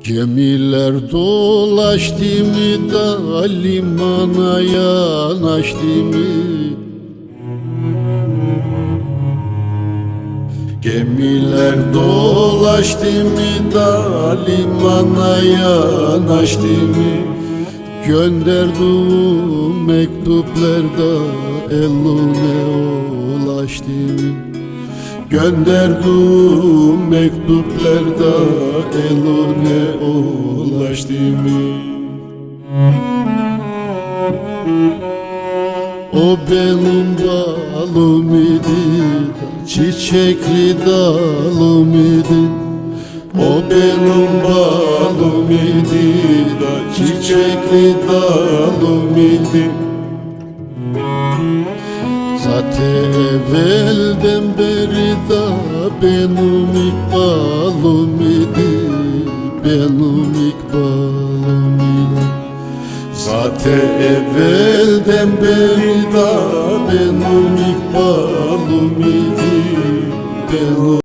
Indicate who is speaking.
Speaker 1: Gemiler dolaştı mı da limana yanaştı mı? Gemiler dolaştı mı da limana yanaştı mı? Gönderdiğim mektuplarda eline ulaştı mı? Gönderdiğim mektuplarda eline ulaştı mı? O benim balım idi, çiçekli dalım idi. O benim balım idi da çiçekli dalım idi. Zaten evvelden beri da benim ikbalım idi, benim ikbalım idi. Zaten evvelden beri da benim ikbalım idi, benim